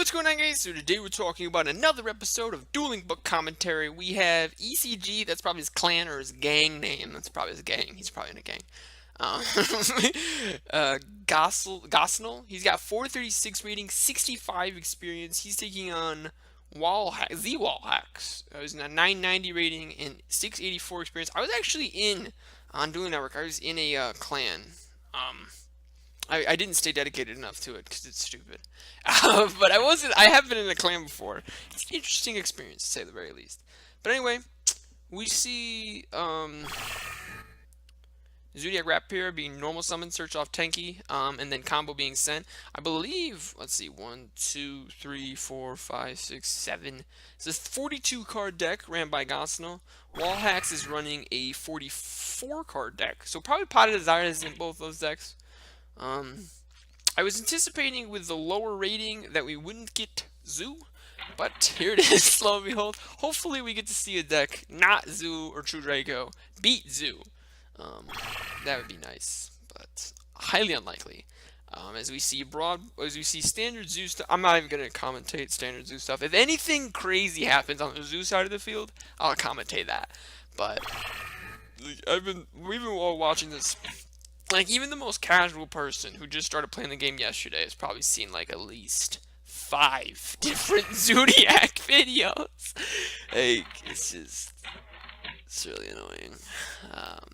What's going on, guys? So today we're talking about another episode of Dueling Book Commentary. We have ECG, that's probably his clan or his gang name. That's probably his gang. He's probably in a gang. Um, Gosnell, he's got 436 rating, 65 experience. He's taking on Z Wall Hacks. He's a 990 rating and 684 experience. I was actually on Dueling Network. I was in a clan. Um, I didn't stay dedicated enough to it because it's stupid. But I wasn't. I have been in a clan before. It's an interesting experience to say the very least. But anyway, we see Zodiac Rapier being normal summon, search off Tenki, and then combo being sent. I believe. Let's see, 1, 2, 3, 4, 5, 6, 7. It's a 42 card deck ran by Gosnell. Wallhacks is running a 44 card deck, so probably Pot of Desire is in both those decks. I was anticipating with the lower rating that we wouldn't get Zoo, but here it is, lo and behold. Hopefully we get to see a deck, not Zoo or True Draco, beat Zoo. That would be nice, but highly unlikely. As we see standard Zoo stuff, I'm not even going to commentate standard Zoo stuff. If anything crazy happens on the Zoo side of the field, I'll commentate that. But we've been all watching this. Like, even the most casual person who just started playing the game yesterday has probably seen, like, at least 5 different Zodiac videos. Like, it's really annoying.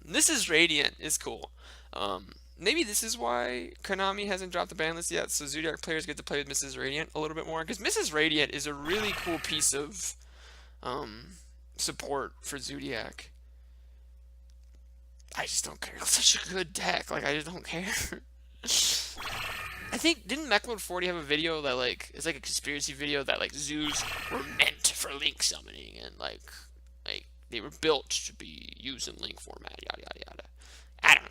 This is Radiant is cool. Maybe this is why Konami hasn't dropped the ban list yet, so Zodiac players get to play with Mrs. Radiant a little bit more. Because Mrs. Radiant is a really cool piece of support for Zodiac. I just don't care. It's such a good deck. Like, I just don't care. I think, didn't Mechlord 40 have a video that, like, it's like a conspiracy video that, like, zoos were meant for Link summoning and, like they were built to be used in Link format, yada, yada, yada. I don't know.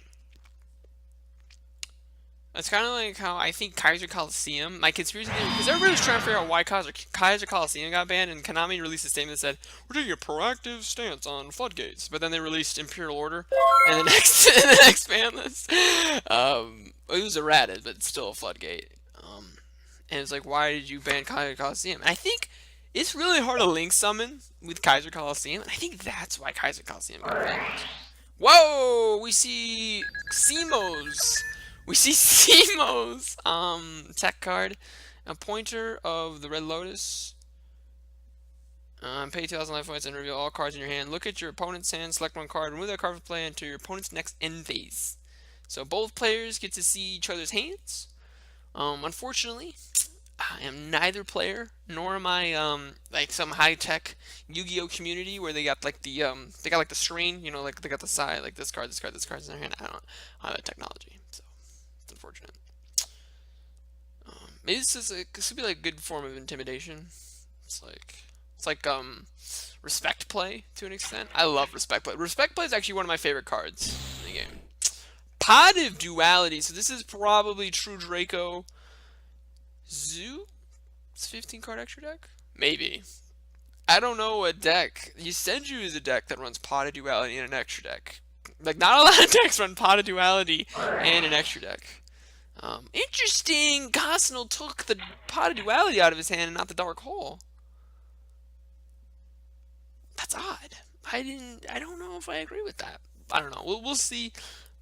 That's kind of like how I think Kaiser Coliseum, my conspiracy theory, because everybody was trying to figure out why Kaiser Coliseum got banned, and Konami released a statement that said, we're taking a proactive stance on floodgates. But then they released Imperial Order, and the next ban list, it was errated, but still a floodgate. And it's like, why did you ban Kaiser Coliseum? And I think it's really hard to link summon with Kaiser Coliseum, and I think that's why Kaiser Coliseum got banned. Whoa! We see Simo's. Tech card. A pointer of the Red Lotus. Pay 2,000 life points and reveal all cards in your hand. Look at your opponent's hand, select one card, remove that card from play into your opponent's next end phase. So both players get to see each other's hands. Unfortunately, I am neither player, nor am I like some high-tech Yu-Gi-Oh community where they got like the screen, you know, like they got the side, like this card, this card, this card's in their hand. I don't have that technology, so it's unfortunate. Maybe this could be like a good form of intimidation. It's like respect play to an extent. I love respect play. Respect play is actually one of my favorite cards in the game. Pot of Duality. So this is probably True Draco. Zoo? It's 15 card extra deck? Maybe. I don't know what deck. Yusenju is a deck that runs Pot of Duality and an extra deck. Like, not a lot of decks run Pot of Duality and an extra deck. Interesting. Gosnell took the Pot of Duality out of his hand and not the Dark Hole. That's odd. I don't know if I agree with that. I don't know. We'll see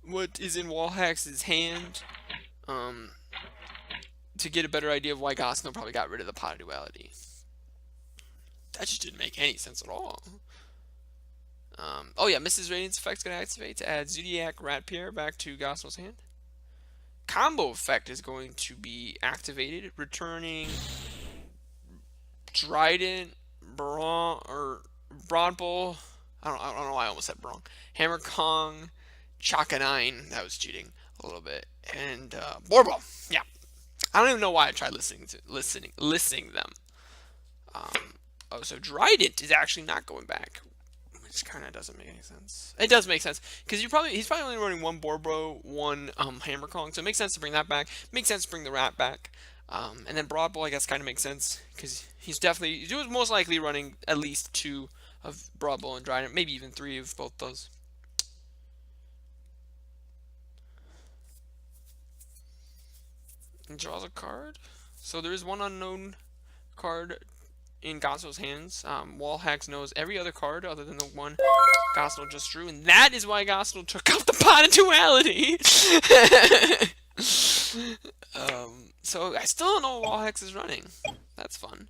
what is in Wallhack's hand. To get a better idea of why Gosnell probably got rid of the Pot of Duality. That just didn't make any sense at all. Oh yeah, Mrs. Radiant's effect's going to activate to add Zodiac Rapier back to Gosnell's hand. Combo effect is going to be activated, returning Trident, Broadbull. I don't know why I almost said wrong. Hammer Kong, Chaka 9. That was cheating a little bit. And Borball. Yeah. I don't even know why I tried listening them. Oh, so Trident is actually not going back, which kind of doesn't make any sense. It does make sense because he's probably only running one Borbro, one Hammer Kong, so it makes sense to bring that back. Makes sense to bring the Rat back, and then Broadbull I guess kind of makes sense because he was most likely running at least 2 of Broadbull and Trident, maybe even 3 of both those. And draws a card. So there is one unknown card in Gosnell's hands. Wallhacks knows every other card other than the one Gosnell just drew, and that is why Gosnell took out the pot of duality. So I still don't know what Wallhex is running. That's fun.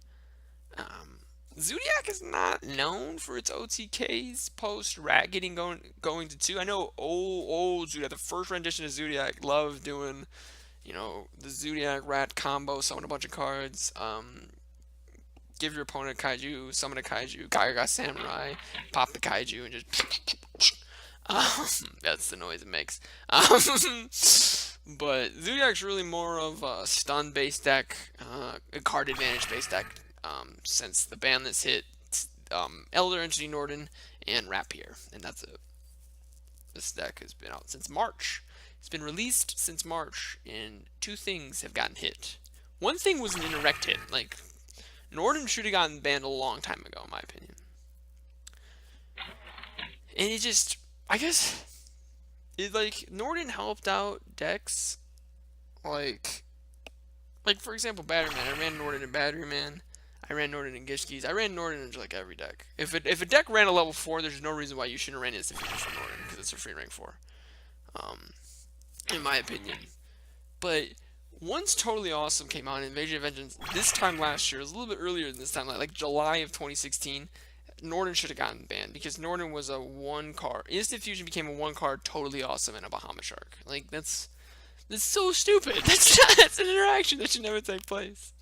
Um, Zodiac is not known for its OTKs post rat getting going to 2. I know old Zodiac, the first rendition of Zodiac, loved doing, the Zodiac rat combo, summon a bunch of cards, give your opponent a kaiju, summon a kaiju, Gaga Samurai, pop the kaiju, and just that's the noise it makes. But Zodiac's really more of a stun based deck, a card advantage based deck, since the ban that's hit Elder Entity Norden and Rapier, and that's it. This deck has been out since March. It's been released since March, and 2 things have gotten hit. One thing was an indirect hit. Like, Norden should have gotten banned a long time ago, in my opinion. And it just, I guess, Norden helped out decks, like for example, Batteryman. I ran Norden and Batteryman. I ran Norden and Gishkis. I ran Norden in like every deck. If a deck ran a level 4, there's no reason why you shouldn't run Instant Fusion for Norden, because it's a free rank 4. In my opinion. But One's Totally Awesome came out in Invasion of Vengeance this time last year. It was a little bit earlier than this time, like July of 2016. Norden should have gotten banned because Norden was a 1 card. Instant Fusion became a 1 card Totally Awesome and a Bahama Shark. Like, that's so stupid. That's an interaction that should never take place.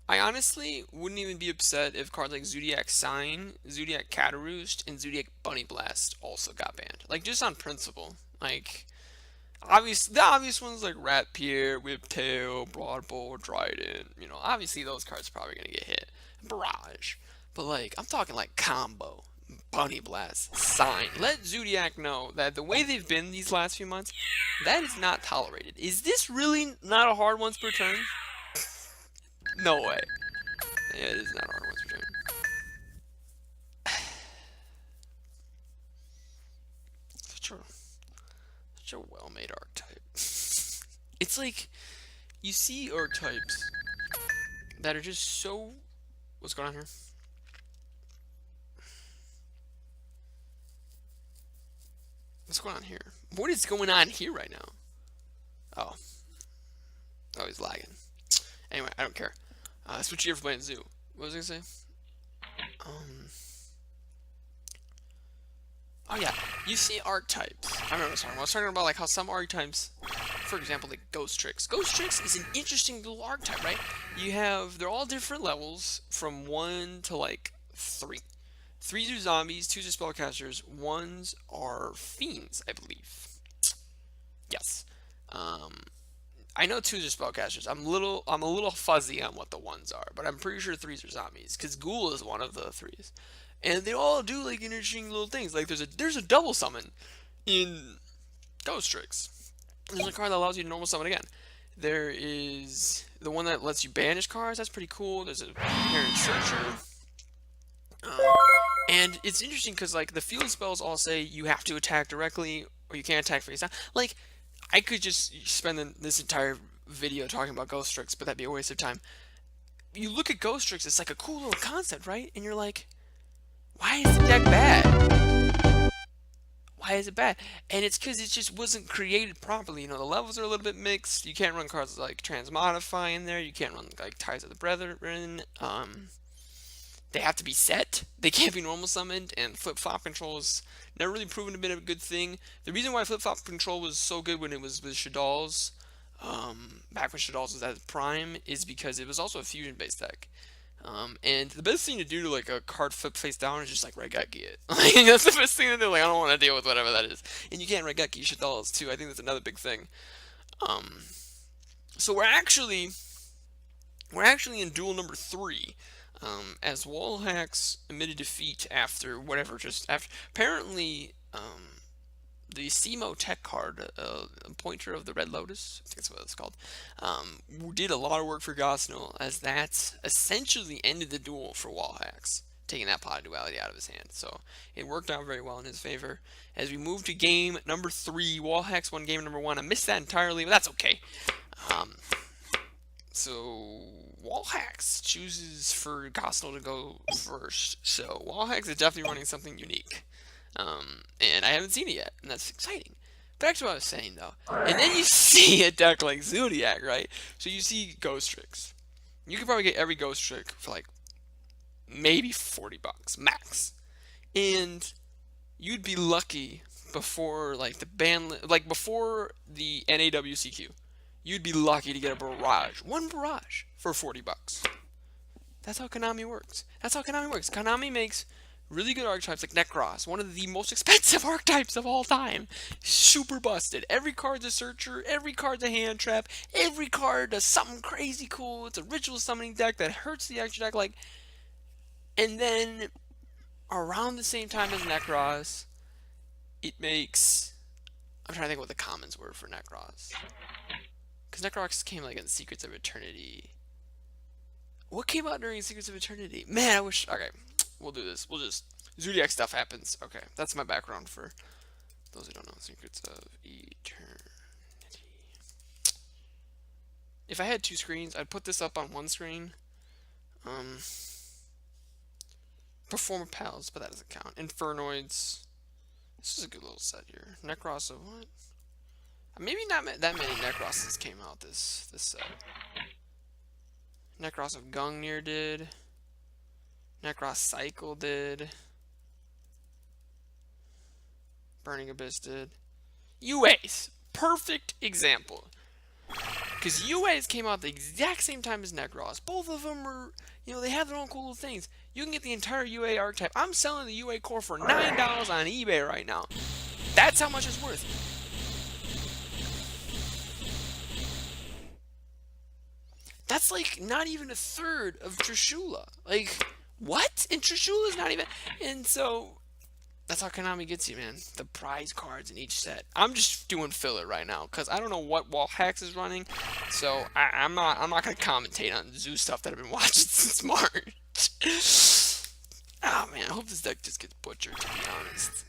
I honestly wouldn't even be upset if cards like Zodiac Sign, Zodiac Cataroost, and Zodiac Bunny Blast also got banned. Like, just on principle. Like, the obvious ones like Rat Pier, Whiptail, Broadbow, Dryden, obviously those cards are probably going to get hit. Barrage. But, like, I'm talking like Combo, Bunny Blast, Sign. Let Zodiac know that the way they've been these last few months, that is not tolerated. Is this really not a hard once per turn? No way. Yeah, it is not hard once per turn. Such a well-made archetype. It's like, you see archetypes that are just so... What's going on here? What's going on here? What is going on here right now? Oh. Oh, he's lagging. Anyway, I don't care. Switch gear for playing Zoo. What was I gonna say? Oh yeah, you see archetypes. I remember what I was talking about, like how some archetypes, for example, like Ghost Tricks. Ghost Tricks is an interesting little archetype, right? They're all different levels from 1 to like 3. 3s are zombies, 2s are spellcasters, 1s are fiends, I believe. Yes. I know 2s are spellcasters. I'm a little fuzzy on what the 1s are, but I'm pretty sure 3s are zombies, because Ghoul is one of the 3s. And they all do like interesting little things. Like there's a double summon in Ghost Tricks. There's a card that allows you to normal summon again. There is the one that lets you banish cards. That's pretty cool. There's a Parent Searcher. And it's interesting because like the field spells all say you have to attack directly or you can't attack face down. Like I could just spend this entire video talking about Ghost Tricks, but that'd be a waste of time. You look at Ghost Tricks, it's like a cool little concept, right? And you're like, why is the deck bad? Why is it bad? And it's because it just wasn't created properly. The levels are a little bit mixed. You can't run cards like Transmodify in there. You can't run like Ties of the Brethren. They have to be set. They can't be normal summoned. And flip-flop control is never really proven to be a good thing. The reason why flip-flop control was so good when it was with Shadal's, back when Shadal's was at its prime, is because it was also a fusion-based deck. And the best thing to do to like a card flip face down is just like Regeki it. Like that's the best thing to do. Like I don't want to deal with whatever that is. And you can't Regeki Shadal's too. I think that's another big thing. So we're actually in duel number 3. As Wallhacks admitted defeat after whatever, apparently the Simo Tech card, Pointer of the Red Lotus, I think that's what it's called, did a lot of work for Gosnell, as that essentially ended the duel for Wallhacks. taking that pot of duality out of his hand. So it worked out very well in his favor. As we move to game number 3, Wallhacks won game number 1. I missed that entirely, but that's okay. So Wallhacks chooses for Gosnell to go first. So Wallhacks is definitely running something unique. And I haven't seen it yet, and that's exciting. Back to what I was saying, though. And then you see a deck like Zodiac, right? So you see Ghost Tricks. You could probably get every Ghost Trick for like maybe 40 bucks max. And you'd be lucky before like the before the NAWCQ. You'd be lucky to get a barrage. One barrage for 40 bucks. That's how Konami works. That's how Konami works. Konami makes really good archetypes like Necros, one of the most expensive archetypes of all time. Super busted. Every card's a searcher, every card's a hand trap, every card does something crazy cool. It's a ritual summoning deck that hurts the extra deck, like, and then around the same time as Necros, it makes, I'm trying to think what the commons were for Necros. Because Necros came like in Secrets of Eternity. What came out during Secrets of Eternity? Man, I wish. Okay, we'll do this. We'll just. Zodiac stuff happens. Okay, that's my background for those who don't know. Secrets of Eternity. If I had 2 screens, I'd put this up on one screen. Performer Pals, but that doesn't count. Infernoids. This is a good little set here. Necros of what? Maybe not that many Necrosses came out this set. Necros of Gungnir did. Necros Cycle did. Burning Abyss did. UAs. Perfect example. Because UAs came out the exact same time as Necros. Both of them are, they have their own cool little things. You can get the entire UA archetype. I'm selling the UA core for $9 on eBay right now. That's how much it's worth. That's like not even a third of Trishula. Like, what? And Trishula's not even. And so, that's how Konami gets you, man. The prize cards in each set. I'm just doing filler right now because I don't know what Wallhacks is running. So I'm not gonna commentate on Zoo stuff that I've been watching since March. Oh man, I hope this deck just gets butchered, to be honest.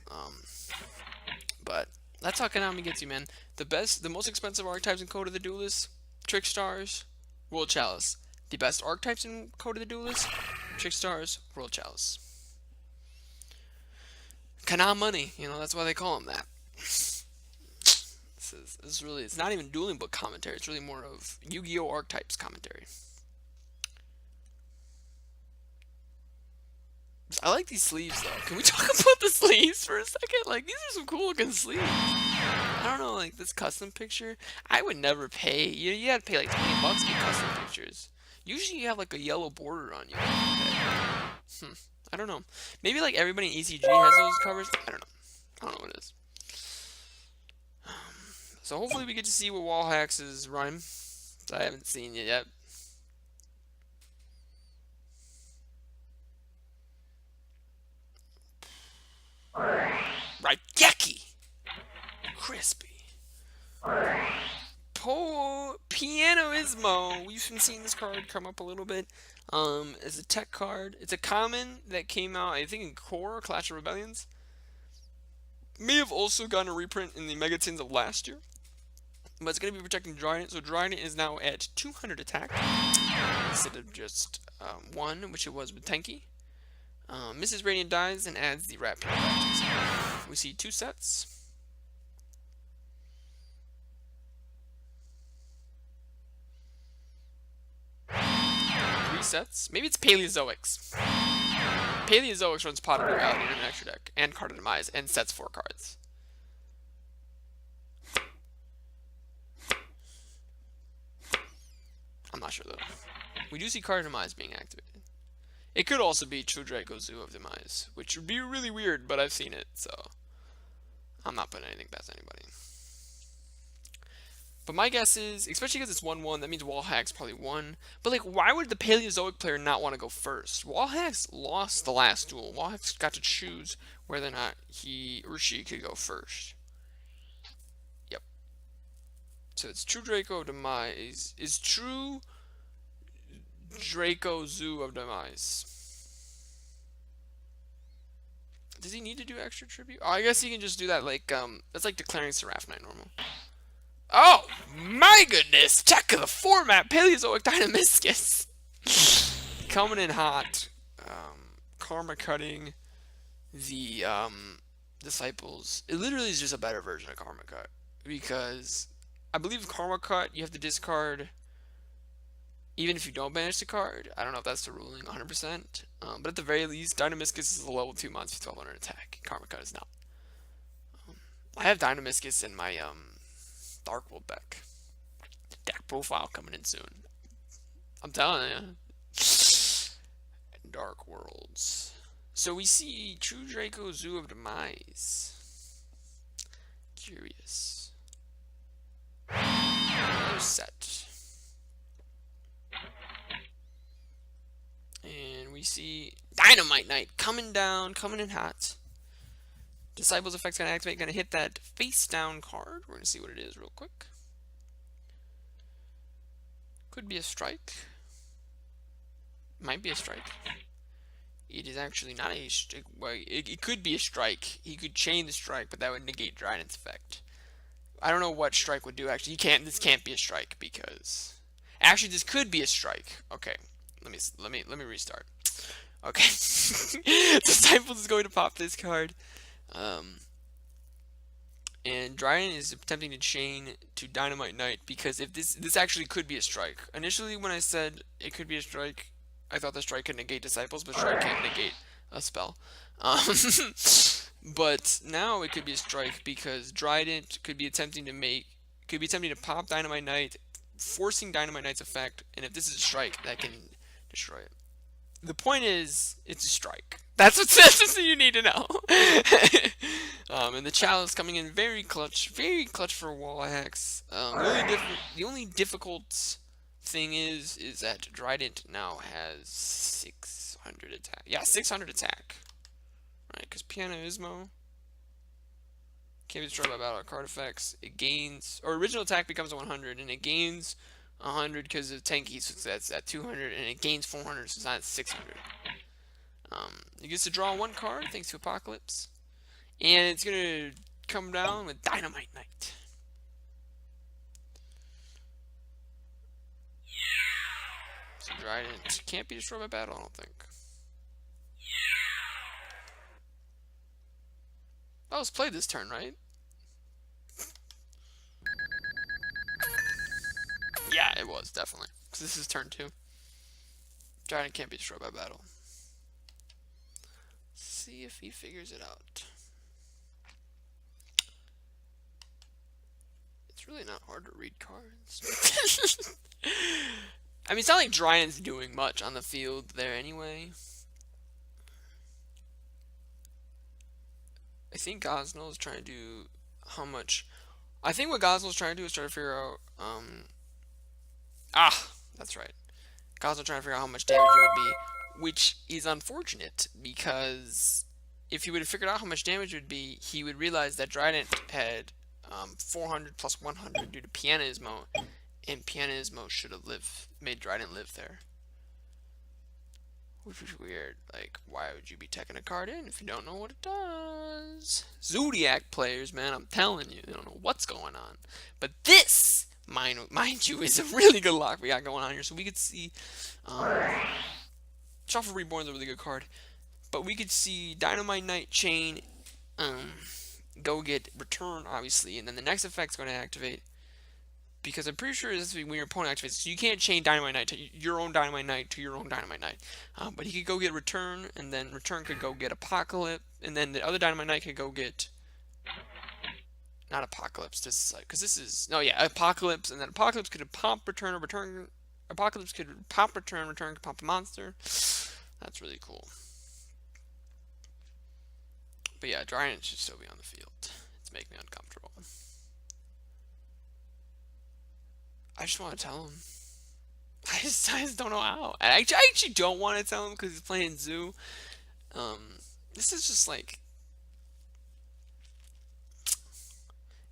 But that's how Konami gets you, man. The most expensive archetypes in Code of the Duelist, Trick Stars, World Chalice. The best archetypes in Code of the Duelist, Trick Stars, World Chalice. Konami money, that's why they call them that. This is really, it's not even dueling book commentary, it's really more of Yu-Gi-Oh! Archetypes commentary. I like these sleeves, though. Can we talk about the sleeves for a second? Like, these are some cool looking sleeves. I don't know, like, this custom picture. I would never pay. You gotta pay like 20 bucks to get custom pictures. Usually you have like a yellow border on you. I don't know. Maybe like everybody in ECG has those covers. I don't know. I don't know what it is. So hopefully we get to see what Wallhacks' run. I haven't seen it yet. Raigeki! Crispy. Pianoismo. We've been seeing this card come up a little bit. It's a tech card. It's a common that came out, I think, in Core, Clash of Rebellions. May have also gotten a reprint in the Megatins of last year. But it's going to be protecting Dryden. So Dryden is now at 200 attack. Instead of just 1, which it was with Tenki. Mrs. Radiant dies and adds the Rat Pair back to his hand. We see 2 sets. 3 sets. Maybe it's Paleozoics. Paleozoics runs Pot of Duality in an extra deck, and Card of Demise, and sets 4 cards. I'm not sure, though. We do see Card of Demise being activated. It could also be True Draco Zoo of Demise, which would be really weird, but I've seen it, so I'm not putting anything past anybody. But my guess is, especially because it's 1-1, that means Wallhacks probably won. But like, why would the Paleozoic player not want to go first? Wallhacks lost the last duel. Wallhacks got to choose whether or not he or she could go first. Yep. So it's True Draco of Demise. Is True Draco Zoo of Demise. Does he need to do extra tribute? Oh, I guess he can just do that, like, that's like declaring Seraph Knight normal. Oh, my goodness! Check the format! Paleozoic Dynamiscus! Coming in hot. Karma cutting the, Disciples. It literally is just a better version of Karma Cut. Because I believe Karma Cut, you have to discard even if you don't banish the card. I don't know if that's the ruling 100%. But at the very least, Dynamiscus is a level 2 monster with 1200 attack. Karma Cut is not. I have Dynamiscus in my Dark World deck. Deck profile coming in soon. I'm telling you. Dark Worlds. So we see True Draco, Zoo of Demise. Curious. Another set. And we see Dynamite Knight coming down, coming in hot. Disciples effect's gonna activate, gonna hit that face down card. We're gonna see what it is real quick. Could be a strike. Might be a strike. It is actually not a strike. Well, it could be a strike. He could chain the strike, but that would negate Dryden's effect. I don't know what strike would do. Actually, this can't be a strike because actually this could be a strike. Okay, let me restart. Okay, Disciples is going to pop this card. And Dryden is attempting to chain to Dynamite Knight because if this actually could be a strike. Initially, when I said it could be a strike, I thought the strike could negate Disciples, but strike can't negate a spell. But now it could be a strike because Dryden could be attempting to pop Dynamite Knight, forcing Dynamite Knight's effect, and if this is a strike, that can destroy it. The point is, it's a strike. That's what you need to know. And the chalice coming in very clutch for wall hacks. The only difficult thing is that Dryden now has 600 attack. Yeah, 600 attack. Right, because Pianismo can't be destroyed by battle or card effects. It gains, or original attack becomes a 100, and it gains 100 because of tanky, so that's at 200, and it gains 400, so it's not at 600. It gets to draw one card thanks to Apocalypse, and it's gonna come down with Dynamite Knight. So Dryden can't be destroyed by battle, I don't think. That was played this turn, right? Yeah, it was, definitely. Because this is turn 2. Dryden can't be destroyed by battle. See if he figures it out. It's really not hard to read cards. I mean, it's not like Dryden's doing much on the field there anyway. I think Gosnell is trying to do how much. I think what Gosnell is trying to do is try to figure out. That's right. Gosnell trying to figure out how much damage it would be, which is unfortunate because if he would have figured out how much damage it would be, he would realize that Dryden had 400 plus 100 due to Pianismo, and Pianismo should have made Dryden live there. Which is weird. Like, why would you be taking a card in if you don't know what it does? Zodiac players, man, I'm telling you, they don't know what's going on. But this, mind you, is a really good lock we got going on here. So we could see, Shuffle Reborn is a really good card. But we could see Dynamite Knight chain, go get Return, obviously, and then the next effect's going to activate. Because I'm pretty sure this is when your opponent activates. So you can't chain Dynamite Knight to your own Dynamite Knight to your own Dynamite Knight. But he could go get Return, and then Return could go get Apocalypse, and then the other Dynamite Knight could go get... Not Apocalypse, this is like... Because this is... No, yeah, Apocalypse, and then Apocalypse could pop Return, or Return... Apocalypse could pop Return, Return could pop a monster. That's really cool. But yeah, Dryden should still be on the field. It's making me uncomfortable. I just want to tell him. I just don't know how. I actually don't want to tell him because he's playing Zoo. This is just like,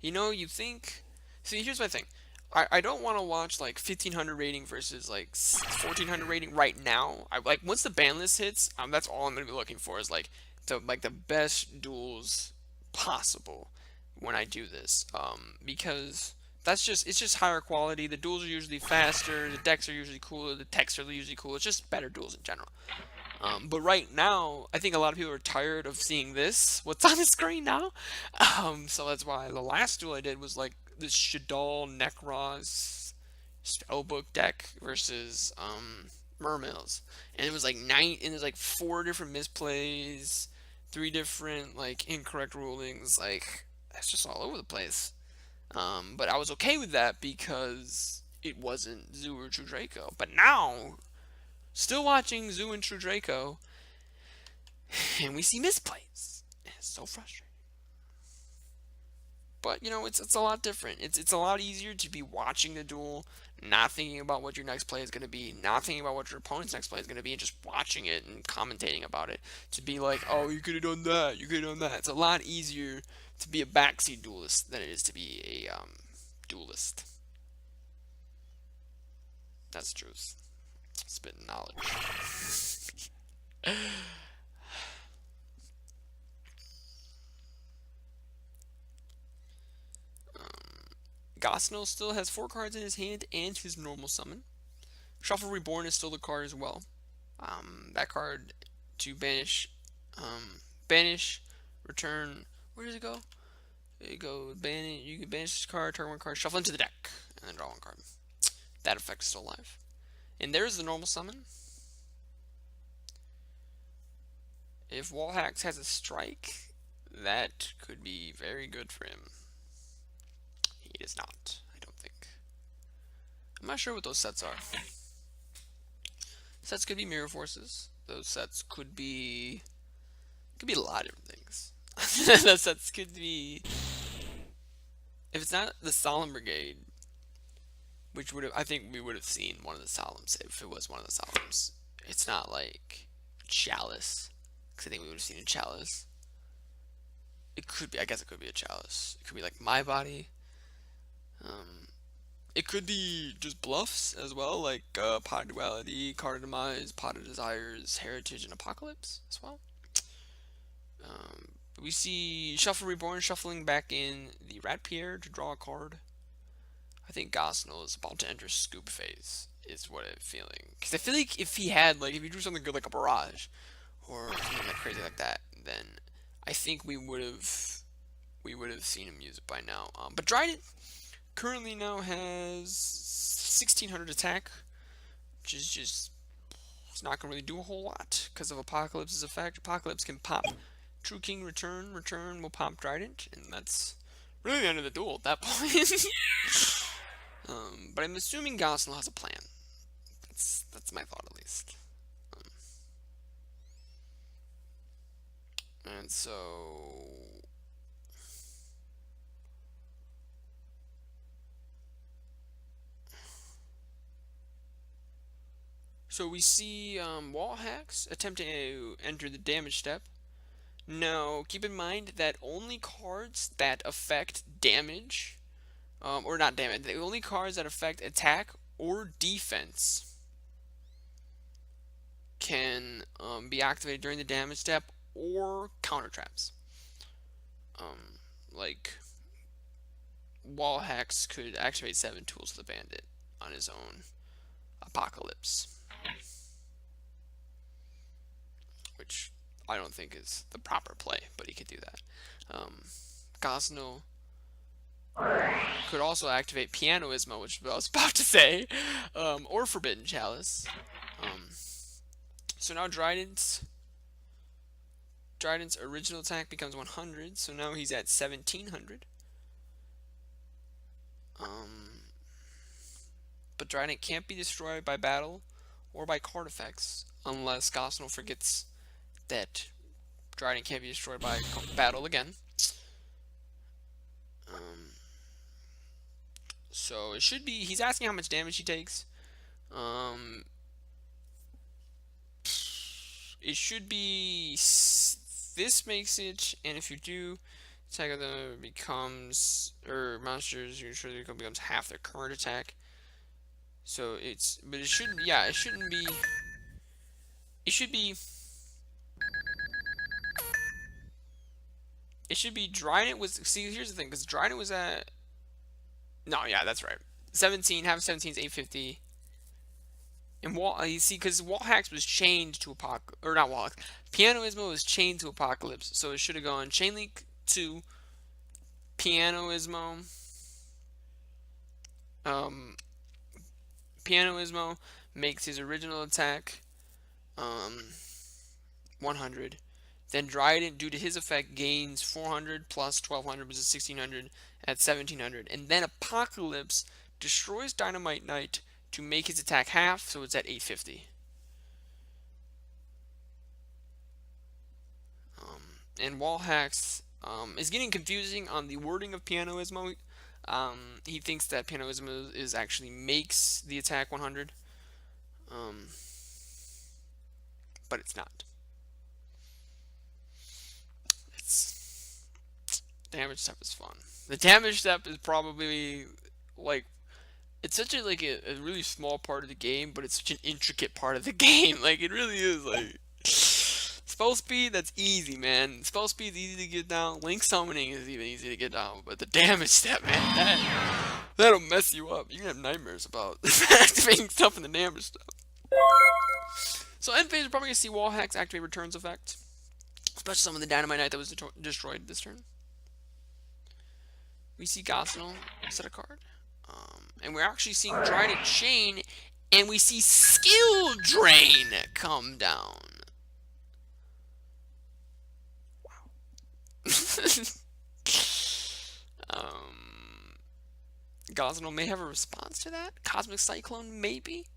you think. See, here's my thing. I don't want to watch like 1500 rating versus like 1400 rating right now. Like once the ban list hits, that's all I'm gonna be looking for is like the best duels possible when I do this, because it's just higher quality. The duels are usually faster, the decks are usually cooler, the techs are usually cool. It's just better duels in general. But right now, I think a lot of people are tired of seeing what's on the screen now. So that's why the last duel I did was like this Shadal Nekroz Spellbook deck versus Mermills, and it was like and there's like four different misplays, three different like incorrect rulings. Like that's just all over the place. But I was okay with that because it wasn't Zoo or True Draco. But now, still watching Zoo and True Draco, and we see misplays. It's so frustrating. But it's a lot different. It's a lot easier to be watching the duel, not thinking about what your next play is going to be, not thinking about what your opponent's next play is going to be, and just watching it and commentating about it. To be like, oh, you could have done that, you could have done that. It's a lot easier to be a backseat duelist than it is to be a duelist. That's the truth. Spitting knowledge. Gosnell still has 4 cards in his hand and his normal summon. Shuffle Reborn is still the card as well. That card to banish, return. Where does it go? There you go. Banish. You can banish this card, turn one card, shuffle into the deck, and then draw one card. That effect is still alive. And there's the normal summon. If Wallhax has a strike, that could be very good for him. He does not, I don't think. I'm not sure what those sets are. Sets could be Mirror Forces. Those sets could be a lot of different things. Those sets could be, if it's not the Solemn Brigade, which I think we would have seen one of the Solemns if it was one of the Solemns. It's not like Chalice, because I think we would have seen a Chalice. It could be, I guess it could be a Chalice. It could be like My Body. It could be just bluffs as well, like Pot of Duality, Card of Demise, Pot of Desires, Heritage, and Apocalypse as well. We see Shuffle Reborn shuffling back in the Rat Pierre to draw a card. I think Gosnell is about to enter Scoop phase, is what I'm feeling. Because I feel like if he drew something good like a Barrage, or something like crazy like that, then I think we would have seen him use it by now. But Dryden currently now has 1600 attack, which is just, it's not going to really do a whole lot because of Apocalypse's effect. Apocalypse can pop True King, return will pop Trident, and that's really the end of the duel at that point. But I'm assuming Gosnell has a plan. That's my thought, at least. And so we see Wallhax attempting to enter the damage step. Now, keep in mind that only cards that affect damage, or not damage, the only cards that affect attack or defense can be activated during the damage step or counter traps. Like, Wallhax could activate 7 Tools of the Bandit on his own Apocalypse, which I don't think is the proper play, but he could do that. Gosnell could also activate Pianoismo, which I was about to say, or Forbidden Chalice. So now Dryden's original attack becomes 100, so now he's at 1700. But Dryden can't be destroyed by battle or by card effects unless Gosnell forgets that Dryden can't be destroyed by battle again. So it should be, he's asking how much damage he takes. It should be, this makes it, and if you do, attack of them becomes, or monsters, usually becomes half their current attack. So but it shouldn't, it should be, It should be Dryden was. See, here's the thing, because Dryden was at. No, yeah, that's right. 17. Have 17 is 850. And you see, because Wall Hacks was chained to Apocalypse, or not Wall Hacks. Pianoismo was chained to Apocalypse, so it should have gone Chainlink to Pianoismo. Um, Pianoismo makes his original attack 100. Then Dryden, due to his effect, gains 400 plus 1200, which is 1600 at 1700. And then Apocalypse destroys Dynamite Knight to make his attack half, so it's at 850. And Wall Hacks is getting confusing on the wording of Pianoismo. He thinks that Pianoismo is actually makes the attack 100, but it's not. It's damage step is fun. The damage step is probably like it's such a really small part of the game, but it's such an intricate part of the game. Like it really is like spell speed. That's easy, man. Spell speed is easy to get down. Link summoning is even easy to get down, but the damage step, man, that'll mess you up. You can have nightmares about activating stuff in the damage step. So end phase, we're probably gonna see Wall Hacks activate Returns effect, especially some of the Dynamite Knight that was destroyed this turn. We see Gosnell set a card. And we're actually seeing Dryden Chain, and we see Skill Drain come down. Wow. Gosnell may have a response to that. Cosmic Cyclone, maybe?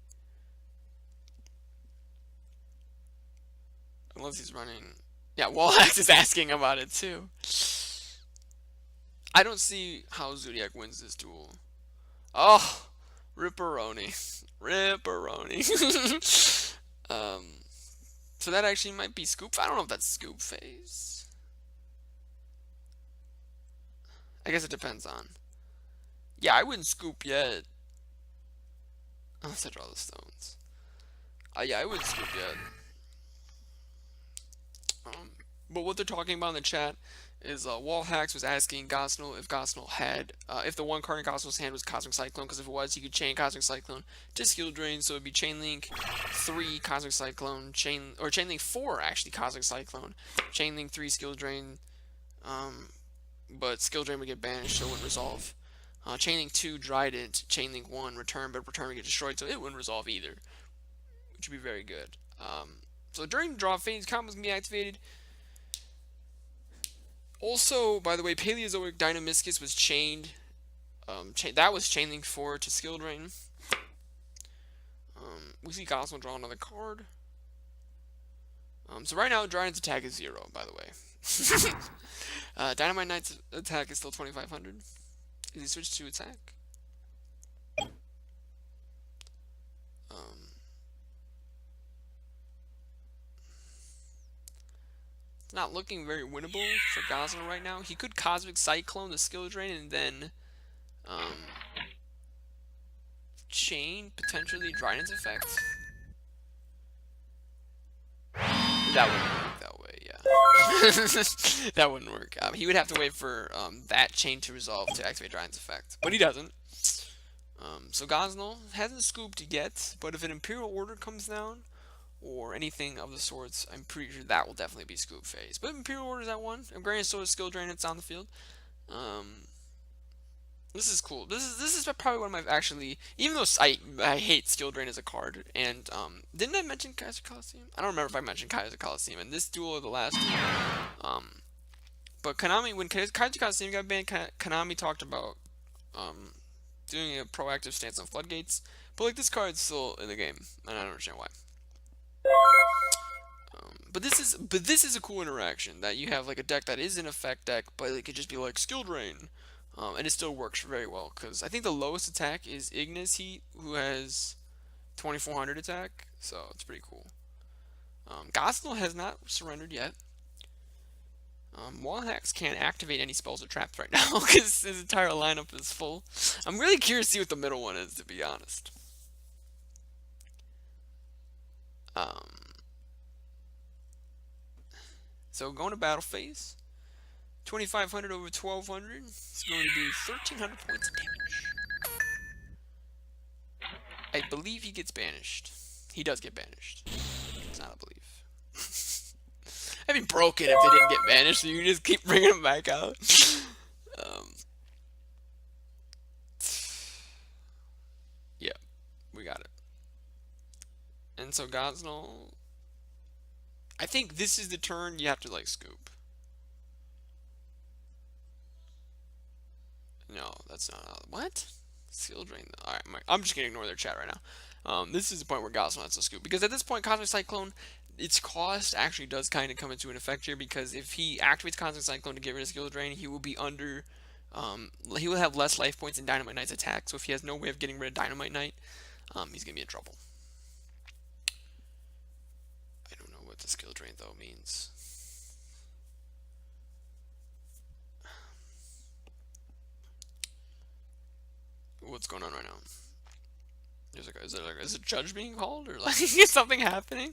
Unless he's running... Yeah, Wallax is asking about it, too. I don't see how Zodiac wins this duel. Oh, Ripperoni. Ripperoni. So that actually might be Scoop. I don't know if that's Scoop phase. I guess it depends on. Yeah, I wouldn't Scoop yet. Unless I draw the stones. Yeah, I wouldn't Scoop yet. But what they're talking about in the chat is Wall Hacks was asking Gosnell if Gosnell had, if the one card in Gosnell's hand was Cosmic Cyclone, because if it was, he could chain Cosmic Cyclone to Skill Drain, so it'd be Chainlink 3 Cosmic Cyclone, Chainlink 4 actually Cosmic Cyclone, Chainlink 3 Skill Drain, but Skill Drain would get banished, so it wouldn't resolve. Chainlink 2 Trident, Chainlink 1 Return, but Return would get destroyed, so it wouldn't resolve either, which would be very good. So during the draw phase, combos can be activated. Also, by the way, Paleozoic Dynamiscus was chained. That was Chainlink 4 to Skill Drain. We see Gosnell draw another card. So right now, Dryden's attack is 0, by the way. Dynamite Knight's attack is still 2500. Is he switched to attack? Not looking very winnable for Gosnell right now. He could Cosmic Cyclone the Skill Drain and then chain potentially Dryden's effect. That wouldn't work that way, yeah. That wouldn't work. He would have to wait for that chain to resolve to activate Dryden's effect, but he doesn't. So Gosnell hasn't scooped yet, but if an Imperial Order comes down, or anything of the sorts, I'm pretty sure that will definitely be Scoop phase. But Imperial Order's at 1. I'm granted so is Skill Drain, it's on the field. This is cool. This is probably one of my actually, even though I hate Skill Drain as a card, and didn't I mention Kaiser Coliseum? I don't remember if I mentioned Kaiser Coliseum in this duel or the last duel. But Konami, when Kaiser Coliseum got banned, Konami talked about doing a proactive stance on Floodgates. But like this card's still in the game, and I don't understand why. But this is a cool interaction that you have like a deck that is an effect deck, but it could just be like Skill Drain, and it still works very well. Because I think the lowest attack is Ignis Heat, who has 2400 attack, so it's pretty cool. Gosnell has not surrendered yet. Wall Hacks can't activate any spells or traps right now because his entire lineup is full. I'm really curious to see what the middle one is, to be honest. So going to battle phase. 2,500 over 1,200. It's going to be 1,300 points of damage. I believe he gets banished. He does get banished. It's not a believe. I'd be broken if they didn't get banished, so you can just keep bringing them back out. Um, yeah, we got it. And so Gosnell, I think this is the turn you have to like scoop. No, that's not what? Skill drain. All right, I'm just gonna ignore their chat right now. This is the point where Gosnell has to scoop because at this point, Cosmic Cyclone, its cost actually does kind of come into an effect here because if he activates Cosmic Cyclone to get rid of skill drain, he will be under. He will have less life points in Dynamite Knight's attack. So if he has no way of getting rid of Dynamite Knight, he's gonna be in trouble. I don't know what the skill drain though means. What's going on right now? Is a judge being called or like is something happening?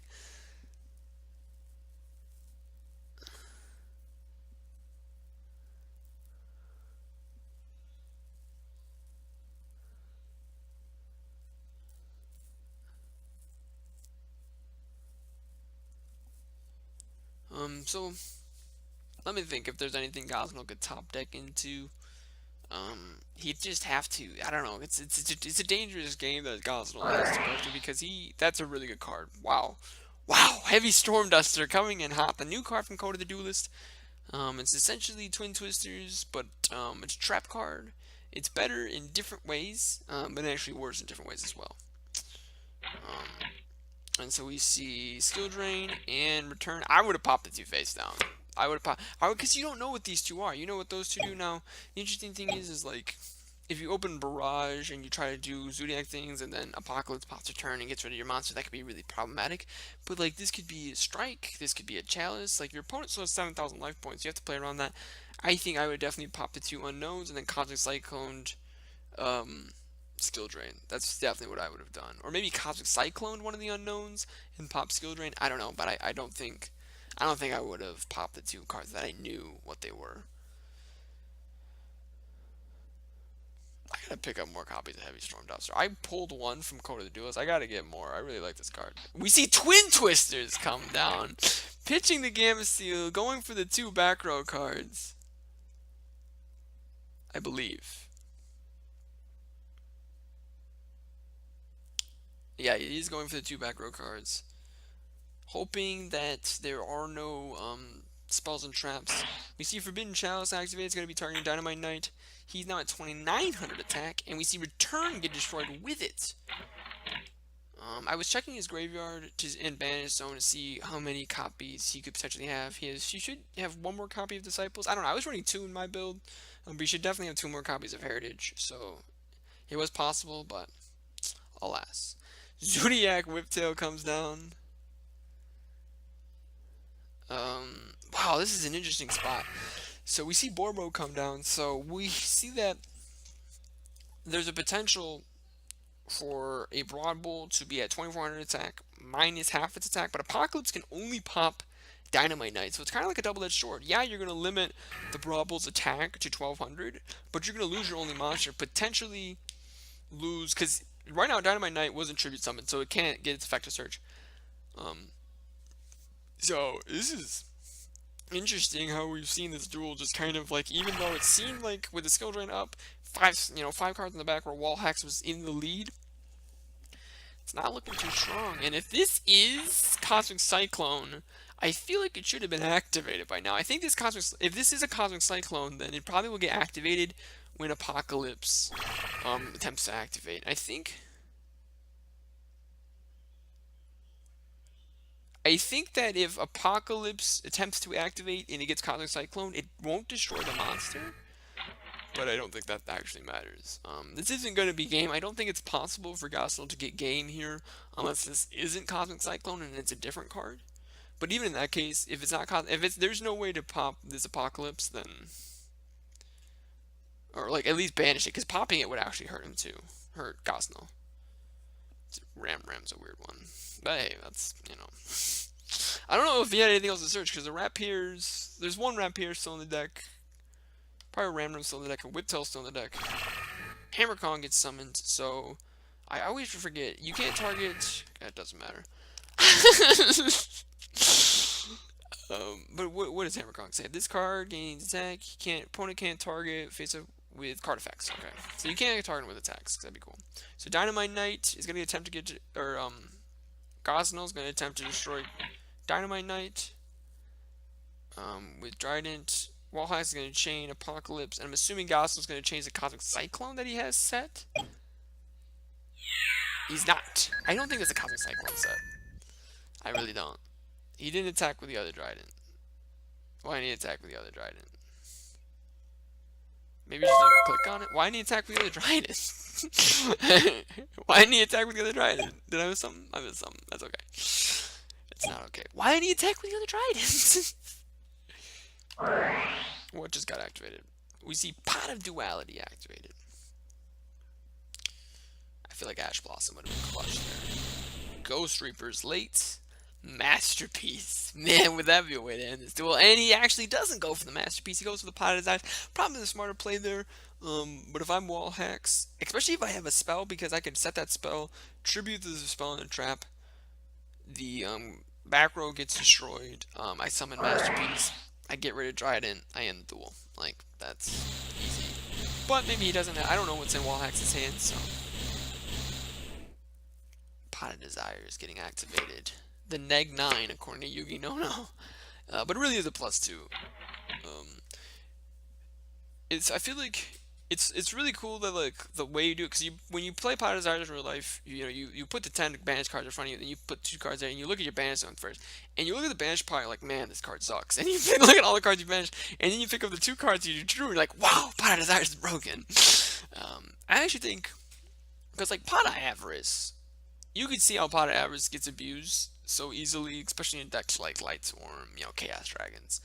So let me think if there's anything Gosnell could top deck into. He'd just have to. I don't know. It's a dangerous game that Gosnell has to go through because that's a really good card. Wow, wow, Heavy Storm Duster coming in hot. The new card from Code of the Duelist. It's essentially Twin Twisters, but it's a trap card. It's better in different ways, but actually worse in different ways as well. And so we see Skill Drain and Return. I would have popped the two face down. I would have popped. Because you don't know what these two are. You know what those two do now. The interesting thing is like, if you open Barrage and you try to do Zodiac things and then Apocalypse pops a turn and gets rid of your monster, that could be really problematic. But like, this could be a Strike. This could be a Chalice. Like, your opponent still has 7,000 life points. You have to play around that. I think I would definitely pop the two Unknowns and then Cosmic Cyclone, Skill Drain. That's definitely what I would have done. Or maybe Cosmic Cyclone one of the Unknowns and pop Skill Drain. I don't know, but I don't think I would have popped the two cards that I knew what they were. I gotta pick up more copies of Heavy Storm Duster. I pulled one from Code of the Duelist. I gotta get more. I really like this card. We see Twin Twisters come down. Pitching the Gamma Seal, going for the two back row cards. I believe. Yeah, he's going for the two back row cards. Hoping that there are no spells and traps. We see Forbidden Chalice activate. It's going to be targeting Dynamite Knight. He's now at 2,900 attack, and we see Return get destroyed with it. I was checking his graveyard in Banish Zone to see how many copies he could potentially have. He should have one more copy of Disciples. I don't know. I was running two in my build, but he should definitely have two more copies of Heritage. So it was possible, but alas. Zodiac Whiptail comes down. Wow, this is an interesting spot. So we see Borbo come down. So we see that there's a potential for a Broad Bull to be at 2,400 attack, minus half its attack, but Apocalypse can only pop Dynamite Knight. So it's kind of like a double-edged sword. Yeah, you're going to limit the Broad Bull's attack to 1,200, but you're going to lose your only monster, potentially lose, because right now Dynamite Knight wasn't Tribute Summon, so it can't get its effective search. So this is interesting how we've seen this duel just kind of like, even though it seemed like with the skill drain up, five cards in the back where Wall Hacks was in the lead, it's not looking too strong. And if this is Cosmic Cyclone, I feel like it should have been activated by now. I think if this is a Cosmic Cyclone, then it probably will get activated when Apocalypse attempts to activate. I think that if Apocalypse attempts to activate and it gets Cosmic Cyclone, it won't destroy the monster. But I don't think that actually matters. This isn't going to be game. I don't think it's possible for Gosnell to get game here unless this isn't Cosmic Cyclone and it's a different card. But even in that case, if it's not there's no way to pop this Apocalypse, then, or like at least banish it, because popping it would actually hurt him too, hurt Gosnell. Ram's a weird one, but hey, that's, I don't know if he had anything else to search because the Rapiers, there's one Rapier still in the deck. Probably Ramdom still in the deck, and Whiptail still in the deck. Hammer Kong gets summoned, so I always forget. You can't target. It doesn't matter. But what does Hammer Kong say? This card gains attack. Opponent can't target face up with card effects. Okay, so you can't target with attacks. That'd be cool. So Dynamite Knight is gonna attempt to get Gosnell is gonna attempt to destroy Dynamite Knight. With Trident, Wallhack is gonna chain Apocalypse, and I'm assuming Gosnell is gonna change the Cosmic Cyclone that he has set. He's not. I don't think that's a Cosmic Cyclone set. I really don't. He didn't attack with the other Trident. Why didn't he attack with the other Trident? Maybe just didn't click on it? Why didn't he attack with the other Trident? Why didn't he attack with the other Trident? Did I miss something? I missed something. That's okay. It's not okay. Why didn't he attack with the other Trident? What just got activated? We see Pot of Duality activated. I feel like Ash Blossom would have been clutch there. Ghost Reaper's late. Masterpiece. Man, would that be a way to end this duel? And he actually doesn't go for the Masterpiece. He goes for the Pot of Desires. Probably the smarter play there. But if I'm wall hacks, especially if I have a spell, because I can set that spell, tribute the spell in a trap. The back row gets destroyed. I summon Masterpiece. I get rid of Trident. I end the duel. Like, that's easy. But maybe he doesn't. I don't know what's in wall hacks' hands. So Pot of Desires getting activated. The neg 9 according to Yugi No. But it really is a +2. I feel like it's really cool that like the way you do it, because when you play Pot of Desires in real life, you put the 10 banish cards in front of you, then you put 2 cards there, and you look at your banish zone first, and you look at the banish pile, like, man, this card sucks, and you look at all the cards you banished, and then you pick up the 2 cards you drew, and you're like, wow, Pot of Desires is broken. I actually think, because like Pot of Avarice, you can see how Pot of Avarice gets abused so easily, especially in decks like Light Swarm, Chaos Dragons,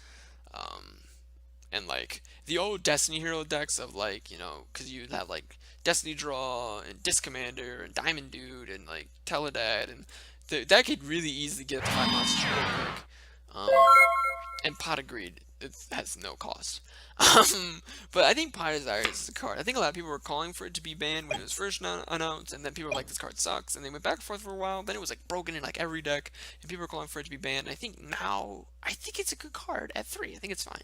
and like the old Destiny Hero decks of like, because you have like Destiny Draw and Disc Commander and Diamond Dude and like Teledad, and that could really easily get to 5 monsters real quick. And Pot of Greed, it has no cost. But I think Pot of Desires is a card. I think a lot of people were calling for it to be banned when it was first announced, and then people were like, this card sucks, and they went back and forth for a while. Then it was like broken in like every deck, and people were calling for it to be banned. And I think now, I think it's a good card at 3. I think it's fine.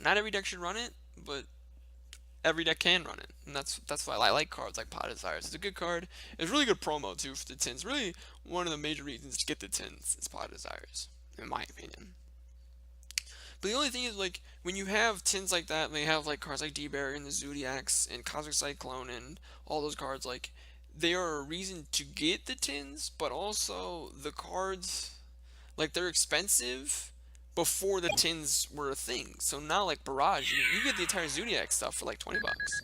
Not every deck should run it, but every deck can run it, and that's why I like cards like Pot of Desires. It's a good card. It's really good promo too for the tins. Really, one of the major reasons to get the tins is Pot of Desires, in my opinion. But the only thing is, like, when you have tins like that, and they have like cards like D-Barrier and the Zodiacs and Cosmic Cyclone and all those cards, like, they are a reason to get the tins, but also the cards, like, they're expensive before the tins were a thing. So now, like Barrage, you get the entire Zodiac stuff for like 20 bucks.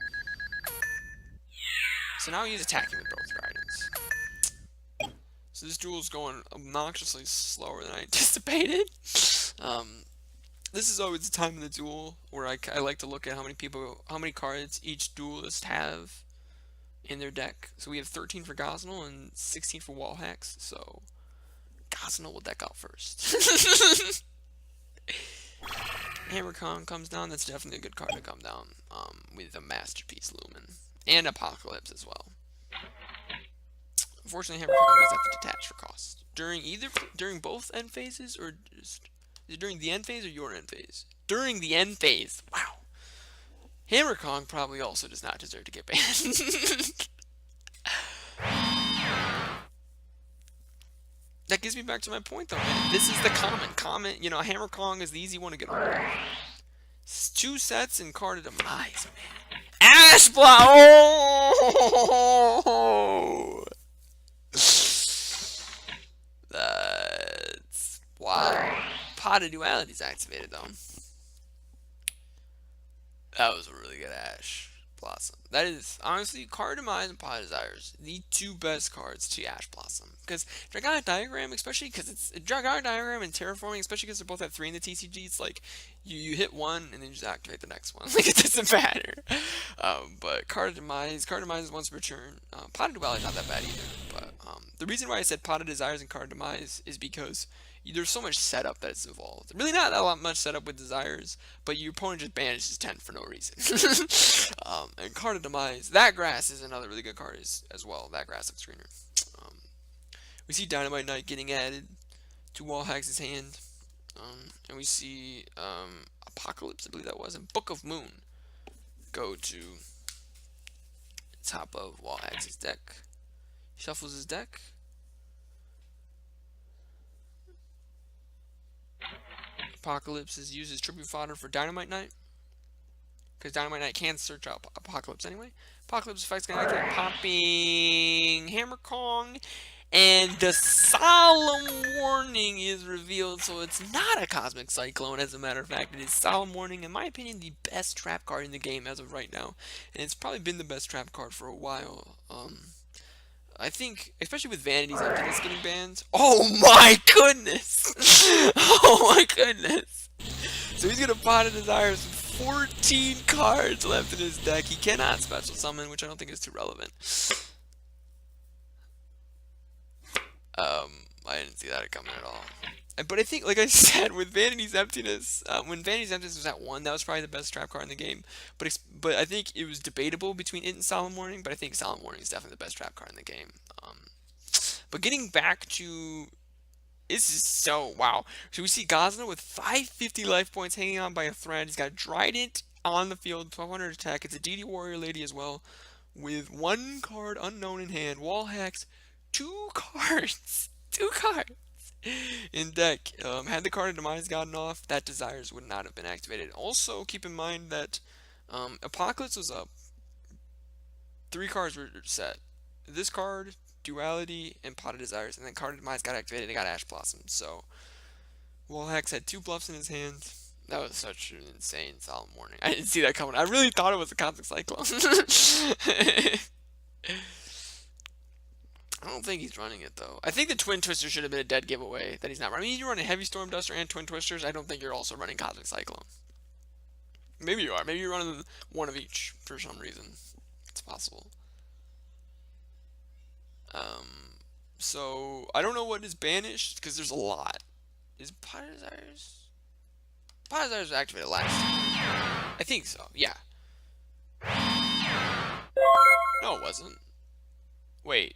So now he's attacking with both Tridents. So this duel is going obnoxiously slower than I anticipated. This is always the time in the duel where I like to look at how many cards each duelist have in their deck. So we have 13 for Gosnell and 16 for wall hacks. So Gosnell will deck out first. Hammer Kong comes down. That's definitely a good card to come down with a Masterpiece Lumen and Apocalypse as well. Unfortunately, Hammer Kong does have to detach for cost during both end phases, or just is it during the end phase or your end phase? During the end phase. Wow. Hammer Kong probably also does not deserve to get banned. That gives me back to my point, though, man. This is the common. Hammer Kong is the easy one to get on. 2 sets and card of demise, man. Ash Block! Oh! That's... wow. Pot of Duality is activated, though. That was a really good Ash Blossom. That is, honestly, Card of Demise and Pot of Desires, the 2 best cards to Ash Blossom. Because Dragonic Diagram, especially because it's Dragonic Diagram and Terraforming, especially because they're both at 3 in the TCG, it's like you hit one and then you just activate the next one. Like, it doesn't matter. But Card of Demise is once per turn. Pot of Duality is not that bad either, but The reason why I said Pot of Desires and Card Demise is because there's so much setup that it's involved. Really not that lot much setup with Desires, but your opponent just banishes 10 for no reason. And Card of Demise, that grass is another really good card as well. That grass looks greener. Um, we see Dynamite Knight getting added to Wallhax's hand. And we see Apocalypse, I believe that was, and Book of Moon go to top of Wallhax's deck. Shuffles his deck. Apocalypse is used as tribute fodder for Dynamite Knight, because Dynamite Knight can search out Apocalypse anyway. Apocalypse effect's gonna activate popping Hammer Kong, and the Solemn Warning is revealed, so it's not a Cosmic Cyclone. As a matter of fact, it is Solemn Warning, in my opinion, the best trap card in the game as of right now, and it's probably been the best trap card for a while. I think, especially with Vanity's Emptiness getting banned. Oh my goodness! Oh my goodness! So he's gonna Pot of Desires with 14 cards left in his deck. He cannot special summon, which I don't think is too relevant. I didn't see that coming at all. But I think, like I said, with Vanity's Emptiness, when Vanity's Emptiness was at 1, that was probably the best trap card in the game. But I think it was debatable between it and Solemn Warning, but I think Solemn Warning is definitely the best trap card in the game. But getting back to... This is so... Wow. So we see Gosno with 550 life points hanging on by a thread. He's got Trident on the field, 1200 attack. It's a DD Warrior Lady as well, with 1 card unknown in hand. Wall hacks, 2 cards. 2 cards in deck. Had the card of Demise gotten off, that Desires would not have been activated. Also, keep in mind that Apocalypse was up. 3 cards were set. This card, Duality, and Pot of Desires, and then card of Demise got activated and got Ash Blossom. So, Wallhax had 2 bluffs in his hand. That was such an insane Solemn Warning. I didn't see that coming. I really thought it was a Cosmic Cyclone. I don't think he's running it, though. I think the Twin Twister should have been a dead giveaway that he's not running. I mean, you're running Heavy Storm Duster and Twin Twisters. I don't think you're also running Cosmic Cyclone. Maybe you are. Maybe you're running one of each for some reason. It's possible. So, I don't know what is banished, because there's a lot. Is Pot of Desires? Pot of Desires was activated last time. I think so, yeah. No, it wasn't. Wait.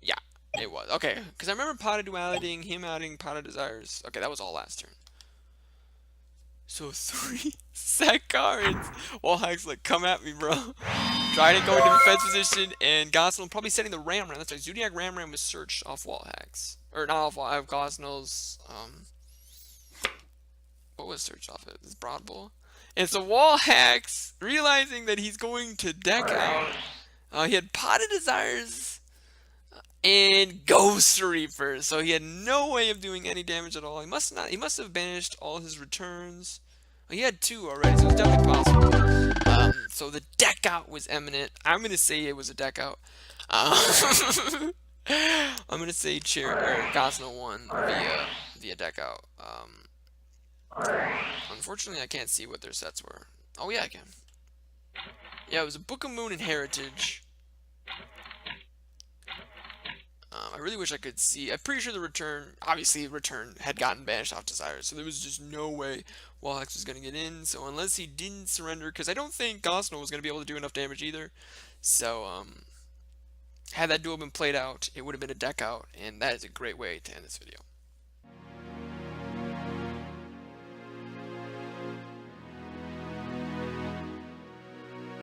Yeah, it was. Okay, because I remember Pot of Dualitying, him adding Pot of Desires. Okay, that was all last turn. So 3 set cards. Wallhack's like, come at me, bro. Trident going to defense position, and Gosnell probably setting the Ram Ram. That's right, Zodiac Ram Ram was searched off Wallhack's. Or not off Wallhack, Gosnell's, what was searched off it? This Broad Bull? And so Wallhack's, realizing that he's going to deck out, he had Pot of Desires and Ghost Reaper, so he had no way of doing any damage at all. He must have banished all his returns. Well, he had 2 already, so it's definitely possible. So the deck out was imminent. I'm gonna say it was a deck out. I'm gonna say Gosno won via deck out. Unfortunately, I can't see what their sets were. Oh yeah, I can. Yeah, it was a Book of Moon and Heritage. I really wish I could see. I'm pretty sure the return had gotten banished off Desires, so there was just no way Wallhax was going to get in. So unless he didn't surrender, because I don't think Gosnell was going to be able to do enough damage either. So had that duel been played out, it would have been a deck out, and that is a great way to end this video.